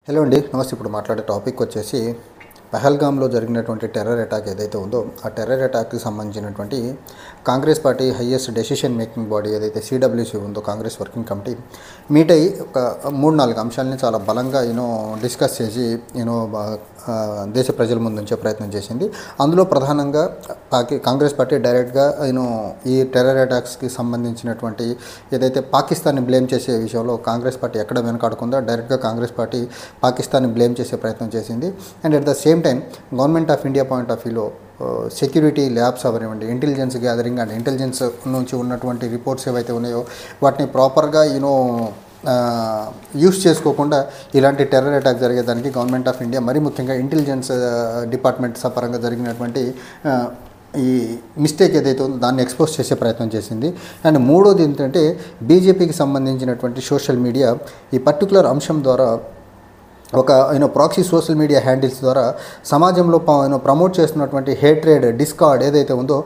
Hello అండి, నమస్తే. ఇప్పుడు మాట్లాడే టాపిక్ వచ్చేసి పహల్గామ్లో జరిగినటువంటి టెర్రర్ అటాక్ ఏదైతే ఉందో ఆ టెర్రర్ అటాక్కి సంబంధించినటువంటి Congress party highest decision making body ఏదైతే సిడబ్ల్యూసీ ఉందో కాంగ్రెస్ వర్కింగ్ కమిటీ మీట్ అయ్యి ఒక 3-4 అంశాలని చాలా బలంగా డిస్కస్ చేసి దేశ ప్రజల ముందు ఉంచే ప్రయత్నం చేసింది. అందులో ప్రధానంగా కాంగ్రెస్ పార్టీ డైరెక్ట్గా ఈ టెర్రర్ అటాక్స్కి సంబంధించినటువంటి ఏదైతే పాకిస్తాన్ని బ్లేమ్ చేసే విషయంలో కాంగ్రెస్ పార్టీ ఎక్కడ వెనకాడకుందో డైరెక్ట్గా కాంగ్రెస్ పార్టీ పాకిస్తాన్ని బ్లేమ్ చేసే ప్రయత్నం చేసింది. And at the same time government of India point of వ్యూలో సెక్యూరిటీ ల్యాబ్స్ అవనివ్వండి, ఇంటెలిజెన్స్ గ్యాదరింగ్ అండ్ ఇంటెలిజెన్స్ నుంచి ఉన్నటువంటి రిపోర్ట్స్ ఏవైతే ఉన్నాయో వాటిని ప్రాపర్గా యూస్ చేసుకోకుండా ఇలాంటి టెర్రర్ అటాక్ జరిగేదానికి గవర్నమెంట్ ఆఫ్ ఇండియా మరీ ముఖ్యంగా ఇంటెలిజెన్స్ డిపార్ట్మెంట్ పరంగా జరిగినటువంటి ఈ మిస్టేక్ ఏదైతే ఉందో దాన్ని ఎక్స్పోజ్ చేసే ప్రయత్నం చేసింది. అండ్ మూడోది ఏంటంటే బీజేపీకి సంబంధించినటువంటి సోషల్ మీడియా ఈ పర్టికులర్ అంశం ద్వారా ఒక ప్రాక్సీ సోషల్ మీడియా హ్యాండిల్స్ ద్వారా సమాజంలో ప్రమోట్ చేస్తున్నటువంటి హేట్రేడ్ డిస్కార్డ్ ఏదైతే ఉందో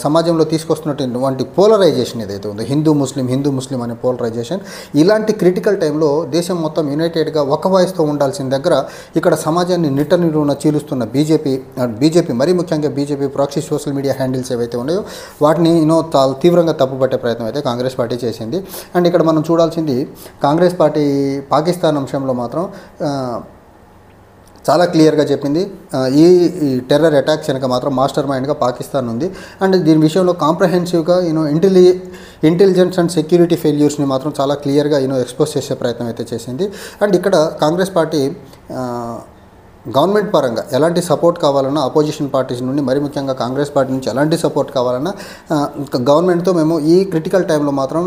సమాజంలో తీసుకొస్తున్నటువంటి పోలరైజేషన్ ఏదైతే ఉందో హిందూ ముస్లిం అనే పోలరైజేషన్, ఇలాంటి క్రిటికల్ టైంలో దేశం మొత్తం యునైటెడ్గా ఒక వాయిస్తో ఉండాల్సిన దగ్గర ఇక్కడ సమాజాన్ని నిట్టనిలువున చీలుస్తున్న బీజేపీ మరీ ముఖ్యంగా BJP proxy social media handles ఏవైతే ఉన్నాయో వాటిని చాలా తీవ్రంగా తప్పుపట్టే ప్రయత్నం అయితే కాంగ్రెస్ పార్టీ చేసింది. అండ్ ఇక్కడ మనం చూడాల్సింది కాంగ్రెస్ పార్టీ పాకిస్తాన్ అంశంలో మాత్రం చాలా క్లియర్గా చెప్పింది. ఈ టెర్రర్ అటాక్స్ వెనక మాత్రం మాస్టర్ మైండ్గా పాకిస్తాన్ ఉంది. అండ్ దీని విషయంలో కాంప్రహెన్సివ్గా ఇంటెలిజెన్స్ అండ్ సెక్యూరిటీ ఫెయిల్యూర్స్ని మాత్రం చాలా క్లియర్గా ఎక్స్పోజ్ చేసే ప్రయత్నం అయితే చేసింది. అండ్ ఇక్కడ కాంగ్రెస్ పార్టీ గవర్నమెంట్ పరంగా ఎలాంటి సపోర్ట్ కావాలన్నా అపోజిషన్ పార్టీస్ నుండి మరీ ముఖ్యంగా కాంగ్రెస్ పార్టీ నుంచి ఎలాంటి సపోర్ట్ కావాలన్నా గవర్నమెంట్తో మేము ఈ క్రిటికల్ టైంలో మాత్రం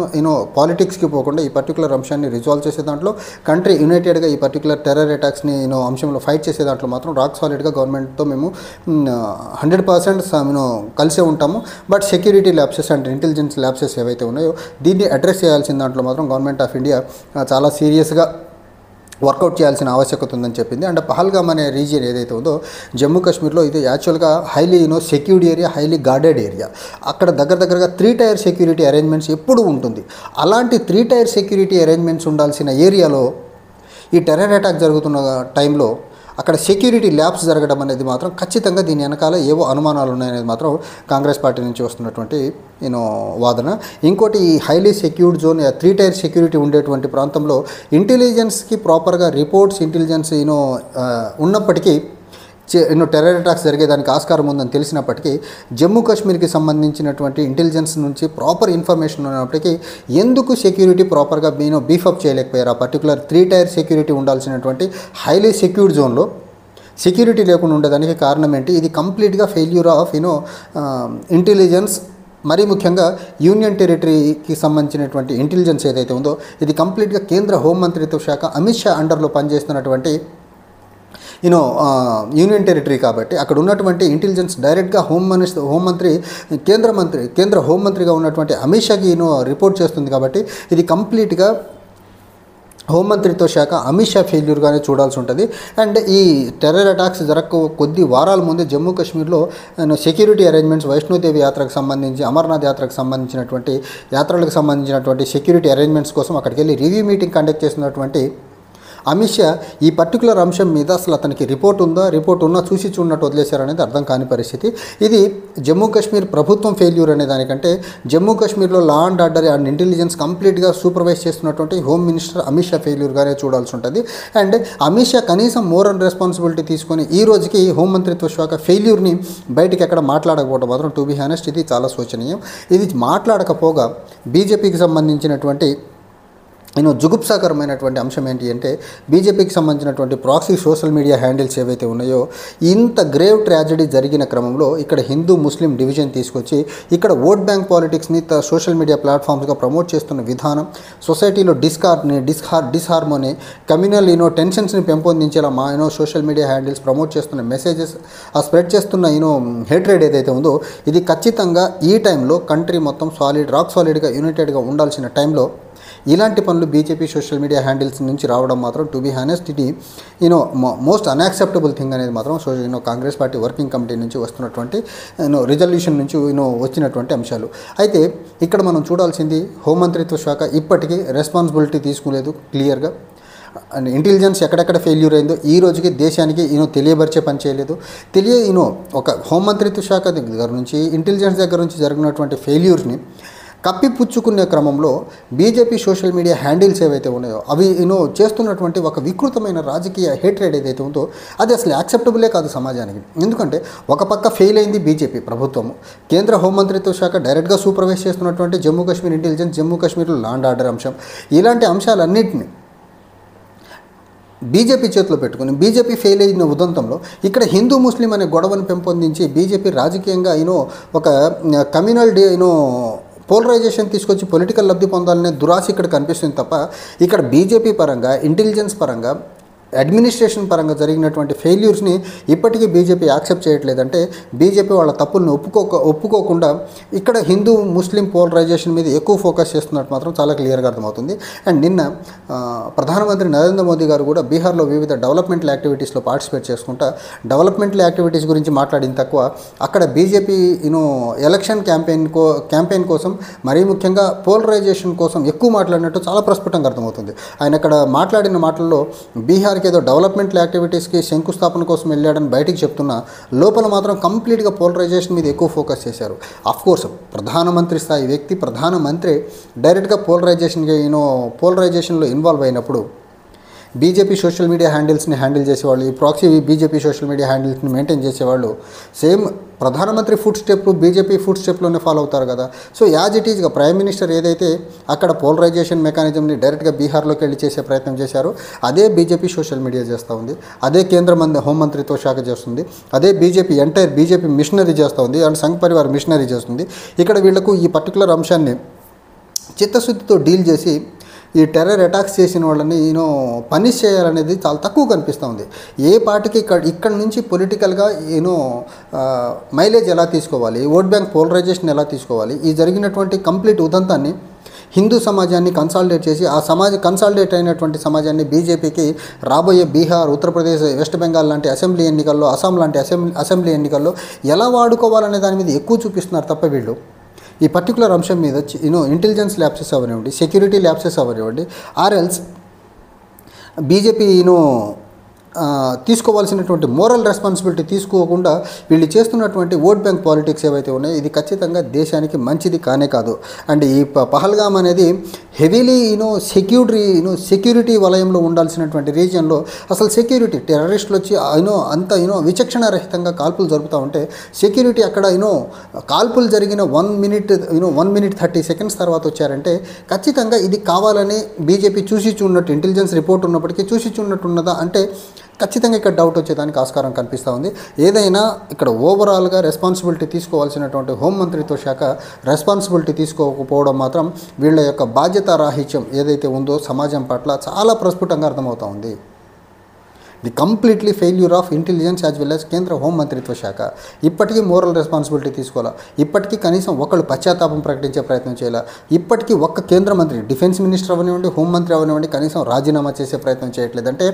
పాలిటిక్స్కి పోకుండా ఈ పర్టికులర్ అంశాన్ని రిజాల్వ్ చేసే దాంట్లో కంట్రీ యునైటెడ్గా ఈ పర్టికులర్ టెర్రర్ అటాక్స్ని అంశంలో ఫైట్ చేసే దాంట్లో మాత్రం రాక్ సాలిడ్గా గవర్నమెంట్తో మేము 100% కలిసే ఉంటాము. But security lapses and intelligence lapses ఏవైతే ఉన్నాయో దీన్ని అడ్రస్ చేయాల్సిన దాంట్లో మాత్రం గవర్నమెంట్ ఆఫ్ ఇండియా చాలా సీరియస్గా వర్కౌట్ చేయాల్సిన ఆవశ్యకత ఉందని చెప్పింది. అండ్ పహల్గామ్ అనే రీజియన్ ఏదైతే ఉందో జమ్మూ కాశ్మీర్లో ఇది యాక్చువల్గా highly secured area, highly guarded area. అక్కడ దగ్గరగా 3 టైర్ సెక్యూరిటీ అరేంజ్మెంట్స్ ఎప్పుడు ఉంటుంది. అలాంటి 3 టైర్ సెక్యూరిటీ అరేంజ్మెంట్స్ ఉండాల్సిన ఏరియాలో ఈ టెర్రర్ అటాక్ జరుగుతున్న టైంలో అక్కడ సెక్యూరిటీ ల్యాబ్స్ జరగడం అనేది మాత్రం ఖచ్చితంగా దీని వెనకాల ఏవో అనుమానాలు ఉన్నాయనేది మాత్రం కాంగ్రెస్ పార్టీ నుంచి వస్తున్నటువంటి వాదన. ఇంకోటి ఈ highly secured zone 3 tier security ఉండేటువంటి ప్రాంతంలో ఇంటెలిజెన్స్కి ప్రాపర్గా రిపోర్ట్స్ ఇంటెలిజెన్స్ ఉన్నప్పటికీ టెర్రర్ అటాక్స్ జరిగేదానికి ఆస్కారం ఉందని తెలిసినప్పటికీ జమ్మూ కాశ్మీర్కి సంబంధించినటువంటి ఇంటెలిజెన్స్ నుంచి ప్రాపర్ ఇన్ఫర్మేషన్ ఉన్నప్పటికీ ఎందుకు సెక్యూరిటీ ప్రాపర్గా బీఫప్ చేయలేకపోయారు? ఆ పర్టికులర్ 3 టైర్ సెక్యూరిటీ ఉండాల్సినటువంటి హైలీ సెక్యూర్డ్ జోన్లో సెక్యూరిటీ లేకుండా ఉండేదానికి కారణం ఏంటి? ఇది కంప్లీట్గా ఫెయిల్యూర్ ఆఫ్ ఇంటెలిజెన్స్, మరీ ముఖ్యంగా యూనియన్ టెరిటరీకి సంబంధించినటువంటి ఇంటెలిజెన్స్ ఏదైతే ఉందో ఇది కంప్లీట్గా కేంద్ర హోంమంత్రిత్వ శాఖ అమిత్ షా అండర్లో పనిచేస్తున్నటువంటి యూనియన్ టెరిటరీ కాబట్టి అక్కడ ఉన్నటువంటి ఇంటెలిజెన్స్ డైరెక్ట్గా కేంద్ర హోంమంత్రిగా ఉన్నటువంటి అమిత్ షాకి రిపోర్ట్ చేస్తుంది కాబట్టి ఇది కంప్లీట్గా హోంమంత్రిత్వ శాఖ అమిత్ షా ఫెయిల్యూర్గానే చూడాల్సి ఉంటుంది. అండ్ ఈ టెర్రర్ అటాక్స్ కొద్ది వారాల ముందే జమ్మూ కాశ్మీర్లో సెక్యూరిటీ అరేంజ్మెంట్స్ వైష్ణోదేవి యాత్రకు సంబంధించి అమర్నాథ్ యాత్రకు సంబంధించినటువంటి యాత్రలకు సంబంధించినటువంటి సెక్యూరిటీ అరేంజ్మెంట్స్ కోసం అక్కడికి వెళ్ళి రివ్యూ మీటింగ్ కండక్ట్ చేసినటువంటి అమిత్ షా ఈ పర్టికులర్ అంశం మీద అసలు అతనికి రిపోర్ట్ ఉన్నా చూసి చూడనట్టు వదిలేశారనేది అర్థం కాని పరిస్థితి. ఇది జమ్మూ కాశ్మీర్ ప్రభుత్వం ఫెయిల్యూర్ అనే దానికంటే జమ్మూ కాశ్మీర్లో law and order and intelligence కంప్లీట్గా సూపర్వైజ్ చేస్తున్నటువంటి హోమ్ మినిస్టర్ అమిత్ షా ఫెయిల్యూర్గానే చూడాల్సి ఉంటుంది. అండ్ అమిత్ షా కనీసం మోరల్ రెస్పాన్సిబిలిటీ తీసుకొని ఈ రోజుకి హోంమంత్రిత్వ శాఖ ఫెయిల్యూర్ని బయటికి ఎక్కడ మాట్లాడకపోవడం మాత్రం టు బి హానెస్ట్ ఇది చాలా శోచనీయం. ఇది మాట్లాడకపోగా బీజేపీకి సంబంధించినటువంటి జుగుప్సాకరమైనటువంటి అంశం ఏంటి అంటే బీజేపీకి సంబంధించినటువంటి ప్రాక్సీ సోషల్ మీడియా హ్యాండిల్స్ ఏవైతే ఉన్నాయో ఇంత గ్రేవ్ ట్రాజడీ జరిగిన క్రమంలో ఇక్కడ హిందూ ముస్లిం డివిజన్ తీసుకొచ్చి ఇక్కడ ఓట్ బ్యాంక్ పాలిటిక్స్ని సోషల్ మీడియా ప్లాట్ఫామ్స్గా ప్రమోట్ చేస్తున్న విధానం, సొసైటీలో డిస్హార్మోనీ, కమ్యూనల్ టెన్షన్స్ని పెంపొందించేలా మా సోషల్ మీడియా హ్యాండిల్స్ ప్రమోట్ చేస్తున్న మెసేజెస్ స్ప్రెడ్ చేస్తున్న హేట్రేడ్ ఏదైతే ఉందో ఇది ఖచ్చితంగా ఈ టైంలో కంట్రీ మొత్తం రాక్ సాలిడ్గా యునైటెడ్గా ఉండాల్సిన టైంలో ఇలాంటి పనులు బీజేపీ సోషల్ మీడియా హ్యాండిల్స్ నుంచి రావడం మాత్రం టు బి హానెస్ట్ ఇది మోస్ట్ అన్యాక్సెప్టబుల్ థింగ్ అనేది మాత్రం కాంగ్రెస్ పార్టీ వర్కింగ్ కమిటీ నుంచి వస్తున్నటువంటి రిజల్యూషన్ నుంచి వచ్చినటువంటి అంశాలు. అయితే ఇక్కడ మనం చూడాల్సింది హోంమంత్రిత్వ శాఖ ఇప్పటికీ రెస్పాన్సిబిలిటీ తీసుకోలేదు క్లియర్గా. ఇంటెలిజెన్స్ ఎక్కడెక్కడ ఫెయిల్యూర్ అయిందో ఈ రోజుకి దేశానికి తెలియబరిచే పని చేయలేదు. ఒక హోంమంత్రిత్వ శాఖ దగ్గర నుంచి ఇంటెలిజెన్స్ దగ్గర నుంచి జరిగినటువంటి ఫెయిల్యూర్స్ని కప్పిపుచ్చుకునే క్రమంలో బీజేపీ సోషల్ మీడియా హ్యాండిల్స్ ఏవైతే ఉన్నాయో అవి చేస్తున్నటువంటి ఒక వికృతమైన రాజకీయ హేట్రేడ్ ఏదైతే ఉందో అది అసలు యాక్సెప్టబులే కాదు సమాజానికి. ఎందుకంటే ఒక పక్క ఫెయిల్ అయింది బీజేపీ ప్రభుత్వము, కేంద్ర హోంమంత్రిత్వ శాఖ డైరెక్ట్గా సూపర్వైజ్ చేస్తున్నటువంటి జమ్మూ కాశ్మీర్ ఇంటెలిజెన్స్, జమ్మూ కాశ్మీర్లో లా అండ్ ఆర్డర్ అంశం, ఇలాంటి అంశాలన్నింటినీ బీజేపీ చేతిలో పెట్టుకుని బీజేపీ ఫెయిల్ అయిన ఉదంతంలో ఇక్కడ హిందూ ముస్లిం అనే గొడవను పెంపొందించి బీజేపీ రాజకీయంగా ఒక కమ్యూనల్ పోలరైజేషన్ తీసుకొచ్చి పొలిటికల్ లబ్ధి పొందాలనే దురాశ ఇక్కడ కనిపిస్తుంది తప్ప ఇక్కడ బీజేపీ పరంగా, ఇంటెలిజెన్స్ పరంగా, అడ్మినిస్ట్రేషన్ పరంగా జరిగినటువంటి ఫెయిల్యూర్స్ని ఇప్పటికీ బీజేపీ యాక్సెప్ట్ చేయట్లేదంటే బీజేపీ వాళ్ళ తప్పుల్ని ఒప్పుకోకుండా ఇక్కడ హిందూ ముస్లిం పోలరైజేషన్ మీద ఎక్కువ ఫోకస్ చేస్తున్నట్టు మాత్రం చాలా క్లియర్గా అర్థమవుతుంది. అండ్ నిన్న ప్రధానమంత్రి నరేంద్ర మోదీ గారు కూడా బీహార్లో వివిధ డెవలప్మెంటల్ యాక్టివిటీస్లో పార్టిసిపేట్ చేసుకుంటా డెవలప్మెంటల్ యాక్టివిటీస్ గురించి మాట్లాడిన తక్కువ అక్కడ బీజేపీ ఎలక్షన్ క్యాంపెయిన్ కోసం మరీ ముఖ్యంగా పోలరైజేషన్ కోసం ఎక్కువ మాట్లాడినట్టు చాలా ప్రస్ఫుటంగా అర్థమవుతుంది. ఆయన అక్కడ మాట్లాడిన మాటల్లో బీహార్కి ఏదో డెవలప్మెంట్ యాక్టివిటీస్కి శంకుస్థాపన కోసం వెళ్ళాడని బయటికి చెప్తున్నా లోపల మాత్రం కంప్లీట్గా పోలరైజేషన్ మీద ఎక్కువ ఫోకస్ చేశారు. అఫ్కోర్స్ ప్రధానమంత్రి స్థాయి వ్యక్తి, ప్రధానమంత్రి డైరెక్ట్గా పోలరైజేషన్లో ఇన్వాల్వ్ అయినప్పుడు బీజేపీ సోషల్ మీడియా హ్యాండిల్స్ని హ్యాండిల్ చేసేవాళ్ళు, ఈ ప్రాక్సీ బీజేపీ సోషల్ మీడియా హ్యాండిల్స్ని మెయింటైన్ చేసేవాళ్ళు సేమ్ ప్రధానమంత్రి ఫుడ్ స్టెప్, బీజేపీ ఫుడ్ స్టెప్లోనే ఫాలో అవుతారు కదా. సో యాజ్ ఇట్ ఈజ్గా ప్రైమ్ మినిస్టర్ ఏదైతే అక్కడ పోలరైజేషన్ మెకానిజంని డైరెక్ట్గా బీహార్లోకి వెళ్ళి చేసే ప్రయత్నం చేశారో అదే బీజేపీ సోషల్ మీడియా చేస్తూ ఉంది, అదే కేంద్ర హోంమంత్రిత్వ శాఖ చేస్తుంది, అదే బీజేపీ మిషనరీ చేస్తూ ఉంది అండ్ సంఘ్ పరివార్ మిషనరీ చేస్తుంది. ఇక్కడ వీళ్లకు ఈ పర్టికులర్ అంశాన్ని చిత్తశుద్ధితో డీల్ చేసి ఈ టెర్రర్ అటాక్స్ చేసిన వాళ్ళని పనిష్ చేయాలనేది చాలా తక్కువ కనిపిస్తూ ఉంది. ఏ పార్టీకి ఇక్కడ నుంచి పొలిటికల్గా మైలేజ్ ఎలా తీసుకోవాలి, ఓట్ బ్యాంక్ పోలరైజేషన్ ఎలా తీసుకోవాలి, ఈ జరిగినటువంటి కంప్లీట్ ఉదంతాన్ని హిందూ సమాజాన్ని కన్సాలిడేట్ చేసి ఆ కన్సాలిడేట్ అయినటువంటి సమాజాన్ని బీజేపీకి రాబోయే బీహార్, ఉత్తరప్రదేశ్, వెస్ట్ బెంగాల్ లాంటి అసెంబ్లీ ఎన్నికల్లో, అస్సాం లాంటి అసెంబ్లీ ఎన్నికల్లో ఎలా వాడుకోవాలనే దాని మీద ఎక్కువ చూపిస్తున్నారు తప్ప వీళ్ళు ఈ పర్టికులర్ అంశం మీద ఇంటెలిజెన్స్ ల్యాప్సెస్ అవనివ్వండి, సెక్యూరిటీ ల్యాప్సెస్ అవనివ్వండి, ఆర్ఎల్స్ బీజేపీ తీసుకోవాల్సినటువంటి మోరల్ రెస్పాన్సిబిలిటీ తీసుకోకుండా వీళ్ళు చేస్తున్నటువంటి ఓట్ బ్యాంక్ పాలిటిక్స్ ఏవైతే ఉన్నాయో ఇది ఖచ్చితంగా దేశానికి మంచిది కానే కాదు. అండ్ ఈ పహల్గామ్ అనేది హెవీలీ సెక్యూరిటీ వలయంలో ఉండాల్సినటువంటి రీజియన్లో అసలు సెక్యూరిటీ టెర్రరిస్టులు వచ్చి అంత విచక్షణ రహితంగా కాల్పులు జరుపుతూ ఉంటే సెక్యూరిటీ అక్కడ కాల్పులు జరిగిన 1 minute 30 seconds తర్వాత వచ్చారంటే ఖచ్చితంగా ఇది కావాలని బీజేపీ చూసి చూడనట్టు ఇంటెలిజెన్స్ రిపోర్ట్ ఉన్నప్పటికీ చూసి చూడనట్టున్నదా అంటే ఖచ్చితంగా ఇక్కడ డౌట్ వచ్చేదానికి ఆస్కారం కనిపిస్తూ ఉంది. ఏదైనా ఇక్కడ ఓవరాల్గా రెస్పాన్సిబిలిటీ తీసుకోవాల్సినటువంటి హోంమంత్రిత్వ శాఖ రెస్పాన్సిబిలిటీ తీసుకోకపోవడం మాత్రం వీళ్ళ యొక్క బాధ్యత రాహిత్యం ఏదైతే ఉందో సమాజం పట్ల చాలా ప్రస్ఫుటంగా అర్థమవుతూ ఉంది. The completely failure of intelligence as well as కేంద్ర హోంమంత్రిత్వ శాఖ. ఇప్పటికీ మోరల్ రెస్పాన్సిబిలిటీ తీసుకోవాలా, ఇప్పటికీ కనీసం ఒకళ్ళు పశ్చాత్తాపం ప్రకటించే ప్రయత్నం చేయాలా, ఇప్పటికీ ఒక్క కేంద్ర మంత్రి, డిఫెన్స్ మినిస్టర్ అవనివ్వండి, హోంమంత్రి అవనివ్వండి కనీసం రాజీనామా చేసే ప్రయత్నం చేయట్లేదంటే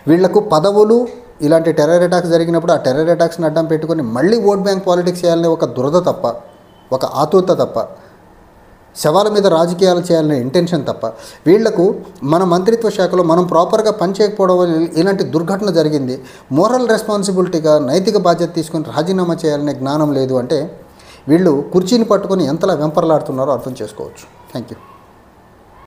వీళ్లకు పదవులు ఇలాంటి టెర్రర్ అటాక్స్ జరిగినప్పుడు ఆ టెర్రర్ అటాక్స్ని అడ్డం పెట్టుకొని మళ్ళీ ఓట్ బ్యాంక్ పాలిటిక్స్ చేయాలనే ఒక దురద తప్ప, ఒక ఆతురత తప్ప, శవాల మీద రాజకీయాలు చేయాలనే ఇంటెన్షన్ తప్ప వీళ్లకు మన మంత్రిత్వ శాఖలో మనం ప్రాపర్గా పనిచేయకపోవడం వల్ల ఇలాంటి దుర్ఘటన జరిగింది, మోరల్ రెస్పాన్సిబిలిటీగా నైతిక బాధ్యత తీసుకొని రాజీనామా చేయాలనే జ్ఞానం లేదు అంటే వీళ్ళు కుర్చీని పట్టుకొని ఎంతలా వెంపర్లాడుతున్నారో అర్థం చేసుకోవచ్చు. Thank you.